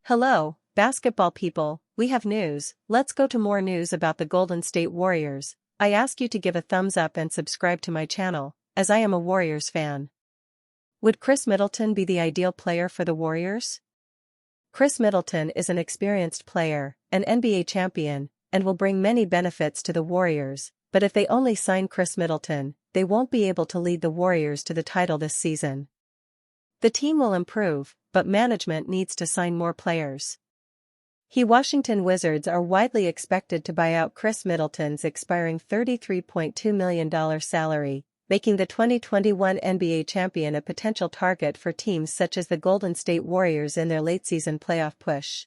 Hello, basketball people, we have news. Let's go to more news about the Golden State Warriors. I ask you to give a thumbs up and subscribe to my channel, as I am a Warriors fan. Would Chris Middleton be the ideal player for the Warriors? Chris Middleton is an experienced player, an NBA champion, and will bring many benefits to the Warriors, but if they only sign Chris Middleton, they won't be able to lead the Warriors to the title this season. The team will improve, but management needs to sign more players. Washington Wizards are widely expected to buy out Chris Middleton's expiring $33.2 million salary, making the 2021 NBA champion a potential target for teams such as the Golden State Warriors in their late-season playoff push.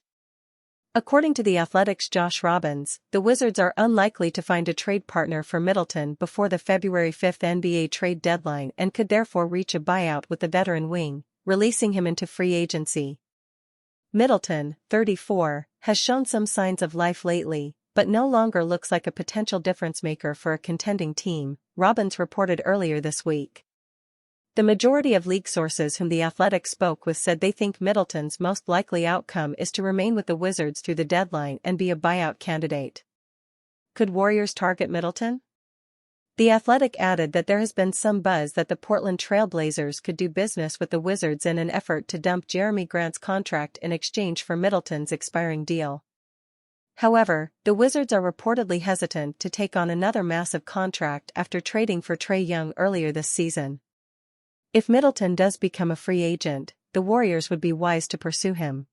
According to The Athletic's Josh Robbins, the Wizards are unlikely to find a trade partner for Middleton before the February 5 NBA trade deadline and could therefore reach a buyout with the veteran wing, releasing him into free agency. Middleton, 34, has shown some signs of life lately, but no longer looks like a potential difference-maker for a contending team, Robbins reported earlier this week. The majority of league sources whom The Athletic spoke with said they think Middleton's most likely outcome is to remain with the Wizards through the deadline and be a buyout candidate. Could Warriors target Middleton? The Athletic added that there has been some buzz that the Portland Trail Blazers could do business with the Wizards in an effort to dump Jeremy Grant's contract in exchange for Middleton's expiring deal. However, the Wizards are reportedly hesitant to take on another massive contract after trading for Trae Young earlier this season. If Middleton does become a free agent, the Warriors would be wise to pursue him.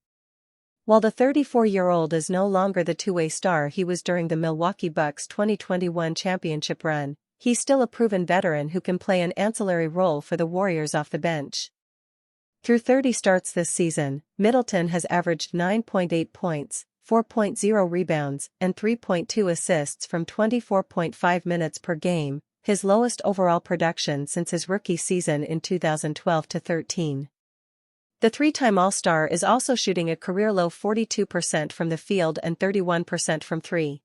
While the 34-year-old is no longer the two-way star he was during the Milwaukee Bucks' 2021 championship run, he's still a proven veteran who can play an ancillary role for the Warriors off the bench. Through 30 starts this season, Middleton has averaged 9.8 points, 4.0 rebounds, and 3.2 assists from 24.5 minutes per game, his lowest overall production since his rookie season in 2012-13. The three-time All-Star is also shooting a career-low 42% from the field and 31% from three.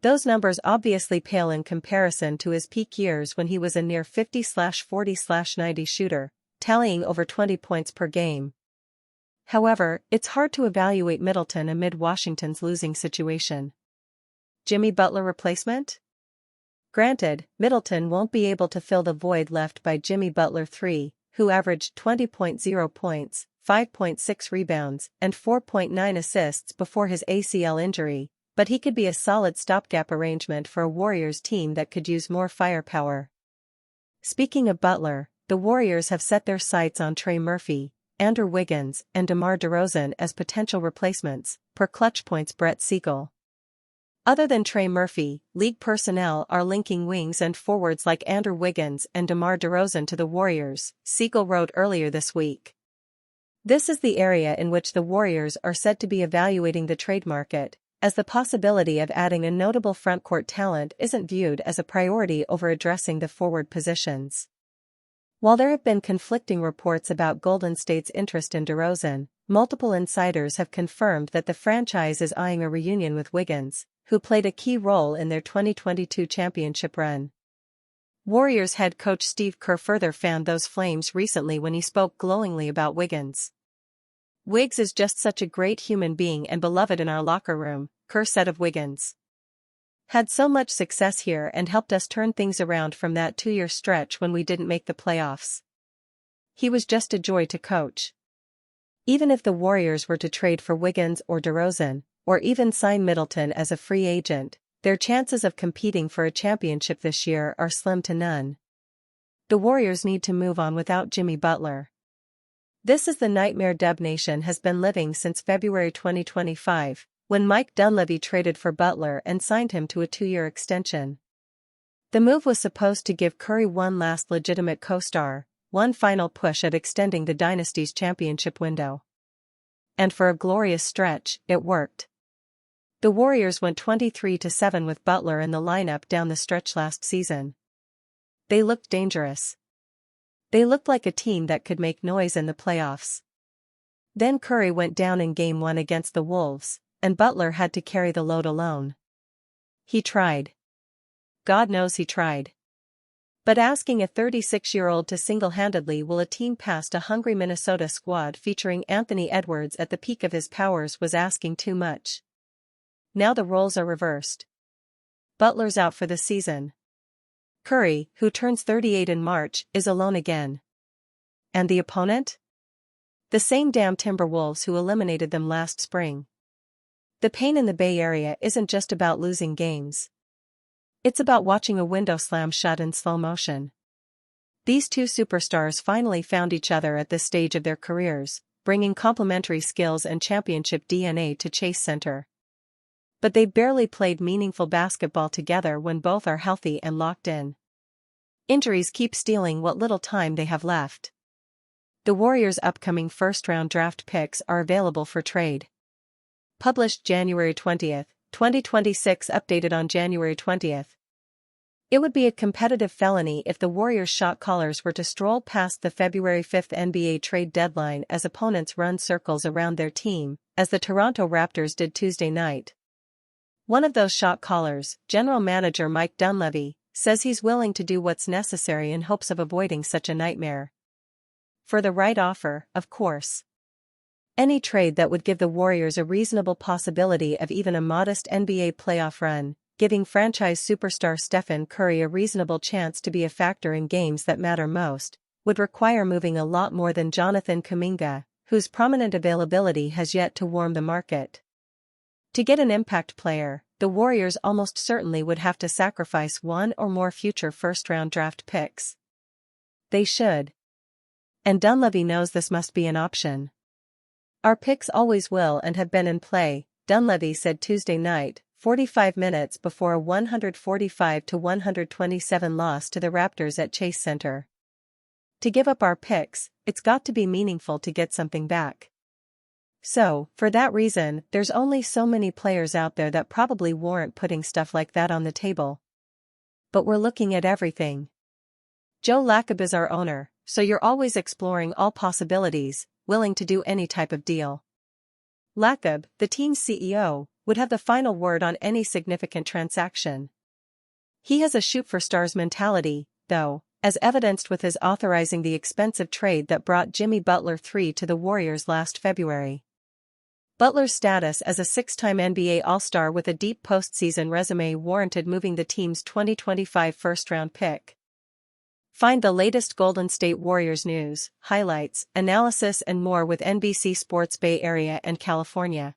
Those numbers obviously pale in comparison to his peak years when he was a near 50/40/90 shooter, tallying over 20 points per game. However, it's hard to evaluate Middleton amid Washington's losing situation. Jimmy Butler replacement? Granted, Middleton won't be able to fill the void left by Jimmy Butler III, who averaged 20.0 points, 5.6 rebounds, and 4.9 assists before his ACL injury, but he could be a solid stopgap arrangement for a Warriors team that could use more firepower. Speaking of Butler, the Warriors have set their sights on Trey Murphy, Andrew Wiggins, and DeMar DeRozan as potential replacements, per Clutch Point's Brett Siegel. Other than Trey Murphy, league personnel are linking wings and forwards like Andrew Wiggins and DeMar DeRozan to the Warriors, Siegel wrote earlier this week. This is the area in which the Warriors are said to be evaluating the trade market, as the possibility of adding a notable frontcourt talent isn't viewed as a priority over addressing the forward positions. While there have been conflicting reports about Golden State's interest in DeRozan, multiple insiders have confirmed that the franchise is eyeing a reunion with Wiggins, who played a key role in their 2022 championship run. Warriors head coach Steve Kerr further fanned those flames recently when he spoke glowingly about Wiggins. "Wiggs is just such a great human being and beloved in our locker room," Kerr said of Wiggins. "Had so much success here and helped us turn things around from that 2-year stretch when we didn't make the playoffs. He was just a joy to coach." Even if the Warriors were to trade for Wiggins or DeRozan, or even sign Middleton as a free agent, their chances of competing for a championship this year are slim to none. The Warriors need to move on without Jimmy Butler. This is the nightmare Dub Nation has been living since February 2025, when Mike Dunleavy traded for Butler and signed him to a 2-year extension. The move was supposed to give Curry one last legitimate co-star, one final push at extending the dynasty's championship window. And for a glorious stretch, it worked. The Warriors went 23-7 with Butler in the lineup down the stretch last season. They looked dangerous. They looked like a team that could make noise in the playoffs. Then Curry went down in Game 1 against the Wolves, and Butler had to carry the load alone. He tried. God knows he tried. But asking a 36-year-old to single-handedly will a team past a hungry Minnesota squad featuring Anthony Edwards at the peak of his powers was asking too much. Now the roles are reversed. Butler's out for the season. Curry, who turns 38 in March, is alone again. And the opponent? The same damn Timberwolves who eliminated them last spring. The pain in the Bay Area isn't just about losing games. It's about watching a window slam shut in slow motion. These two superstars finally found each other at this stage of their careers, bringing complementary skills and championship DNA to Chase Center. But they've barely played meaningful basketball together when both are healthy and locked in. Injuries keep stealing what little time they have left. The Warriors' upcoming first-round draft picks are available for trade. Published January 20th. 2026 updated on January 20th. It would be a competitive felony if the Warriors shot callers were to stroll past the February 5th NBA trade deadline as opponents run circles around their team, as the Toronto Raptors did Tuesday night. One of those shot callers, general manager Mike Dunleavy, says he's willing to do what's necessary in hopes of avoiding such a nightmare. For the right offer, of course. Any trade that would give the Warriors a reasonable possibility of even a modest NBA playoff run, giving franchise superstar Stephen Curry a reasonable chance to be a factor in games that matter most, would require moving a lot more than Jonathan Kuminga, whose prominent availability has yet to warm the market. To get an impact player, the Warriors almost certainly would have to sacrifice one or more future first-round draft picks. They should. And Dunleavy knows this must be an option. Our picks always will and have been in play, Dunleavy said Tuesday night, 45 minutes before a 145-127 loss to the Raptors at Chase Center. To give up our picks, it's got to be meaningful to get something back. So, for that reason, there's only so many players out there that probably warrant putting stuff like that on the table. But we're looking at everything. Joe Lacob is our owner, so you're always exploring all possibilities, willing to do any type of deal. Lacob, the team's CEO, would have the final word on any significant transaction. He has a shoot-for-stars mentality, though, as evidenced with his authorizing the expensive trade that brought Jimmy Butler III to the Warriors last February. Butler's status as a six-time NBA All-Star with a deep postseason resume warranted moving the team's 2025 first-round pick. Find the latest Golden State Warriors news, highlights, analysis and more with NBC Sports Bay Area and California.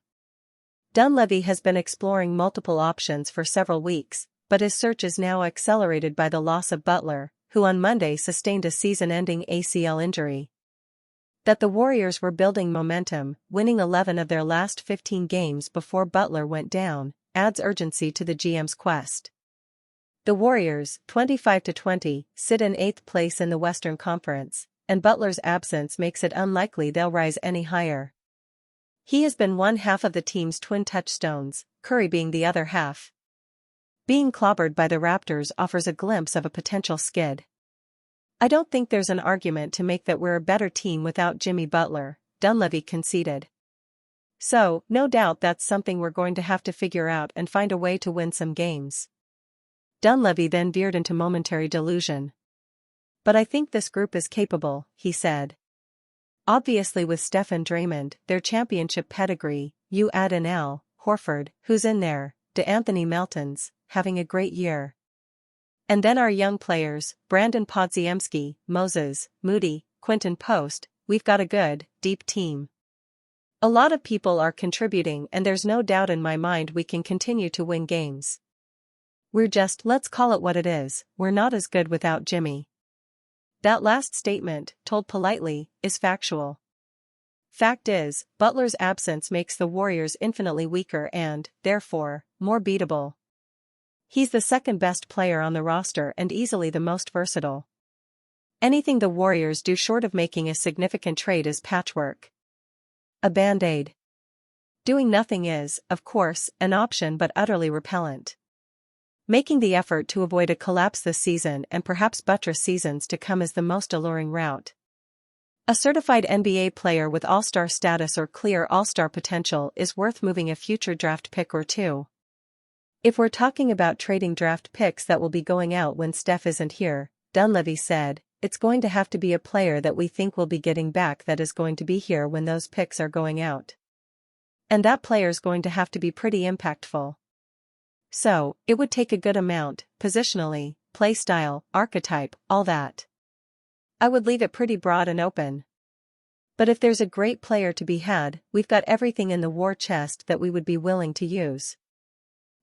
Dunleavy has been exploring multiple options for several weeks, but his search is now accelerated by the loss of Butler, who on Monday sustained a season-ending ACL injury. That the Warriors were building momentum, winning 11 of their last 15 games before Butler went down, adds urgency to the GM's quest. The Warriors, 25-20, sit in 8th place in the Western Conference, and Butler's absence makes it unlikely they'll rise any higher. He has been one half of the team's twin touchstones, Curry being the other half. Being clobbered by the Raptors offers a glimpse of a potential skid. I don't think there's an argument to make that we're a better team without Jimmy Butler, Dunleavy conceded. So, no doubt that's something we're going to have to figure out and find a way to win some games. Dunleavy then veered into momentary delusion. But I think this group is capable, he said. Obviously with Steph and Draymond, their championship pedigree, you add in Al Horford, who's in there, DeAnthony Melton's, having a great year. And then our young players, Brandon Podziemski, Moses, Moody, Quinton Post, we've got a good, deep team. A lot of people are contributing and there's no doubt in my mind we can continue to win games. We're just, let's call it what it is, we're not as good without Jimmy. That last statement, told politely, is factual. Fact is, Butler's absence makes the Warriors infinitely weaker and, therefore, more beatable. He's the second best player on the roster and easily the most versatile. Anything the Warriors do short of making a significant trade is patchwork. A band-aid. Doing nothing is, of course, an option but utterly repellent. Making the effort to avoid a collapse this season and perhaps buttress seasons to come is the most alluring route. A certified NBA player with all-star status or clear all-star potential is worth moving a future draft pick or two. If we're talking about trading draft picks that will be going out when Steph isn't here, Dunleavy said, "It's going to have to be a player that we think we'll be getting back that is going to be here when those picks are going out. And that player's going to have to be pretty impactful. So, it would take a good amount, positionally, play style, archetype, all that. I would leave it pretty broad and open. But if there's a great player to be had, we've got everything in the war chest that we would be willing to use.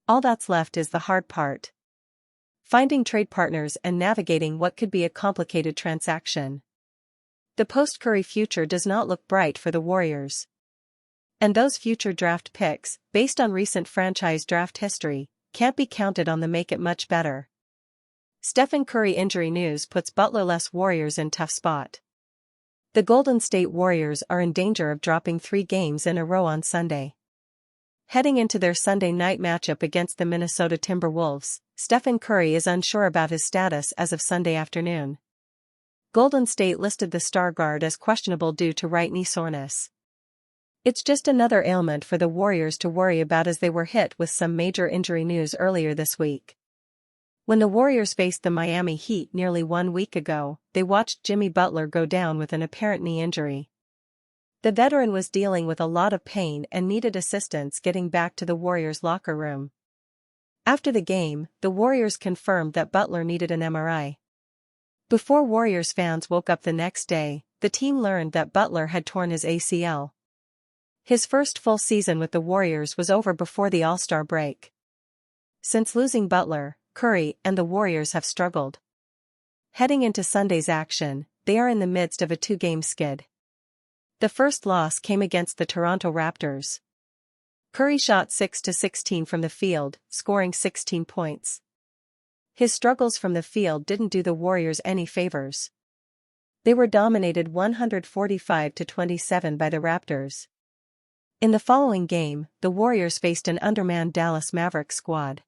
All that's left is the hard part. Finding trade partners and navigating what could be a complicated transaction. The post-Curry future does not look bright for the Warriors. And those future draft picks, based on recent franchise draft history, can't be counted on to make it much better. Stephen Curry injury news puts Butler-less Warriors in tough spot. The Golden State Warriors are in danger of dropping 3 games in a row on Sunday. Heading into their Sunday night matchup against the Minnesota Timberwolves, Stephen Curry is unsure about his status as of Sunday afternoon. Golden State listed the star guard as questionable due to right knee soreness. It's just another ailment for the Warriors to worry about as they were hit with some major injury news earlier this week. When the Warriors faced the Miami Heat nearly 1 week ago, they watched Jimmy Butler go down with an apparent knee injury. The veteran was dealing with a lot of pain and needed assistance getting back to the Warriors' locker room. After the game, the Warriors confirmed that Butler needed an MRI. Before Warriors fans woke up the next day, the team learned that Butler had torn his ACL. His first full season with the Warriors was over before the All-Star break. Since losing Butler, Curry and the Warriors have struggled. Heading into Sunday's action, they are in the midst of a 2-game skid. The first loss came against the Toronto Raptors. Curry shot 6-16 from the field, scoring 16 points. His struggles from the field didn't do the Warriors any favors. They were dominated 145-27 by the Raptors. In the following game, the Warriors faced an undermanned Dallas Mavericks squad.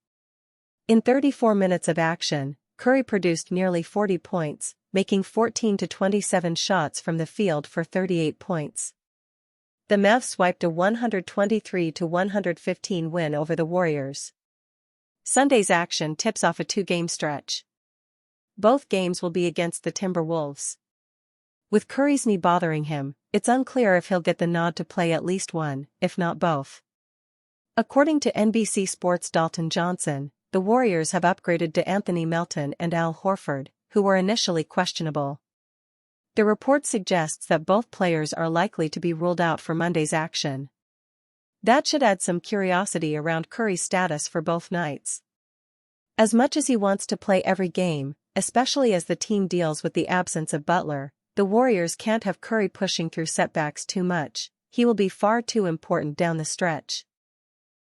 In 34 minutes of action, Curry produced nearly 40 points, making 14-27 shots from the field for 38 points. The Mavs swiped a 123-115 win over the Warriors. Sunday's action tips off a 2-game stretch. Both games will be against the Timberwolves. With Curry's knee bothering him, it's unclear if he'll get the nod to play at least one, if not both. According to NBC Sports' Dalton Johnson, the Warriors have upgraded to Anthony Melton and Al Horford, who were initially questionable. The report suggests that both players are likely to be ruled out for Monday's action. That should add some curiosity around Curry's status for both nights. As much as he wants to play every game, especially as the team deals with the absence of Butler, the Warriors can't have Curry pushing through setbacks too much. He will be far too important down the stretch.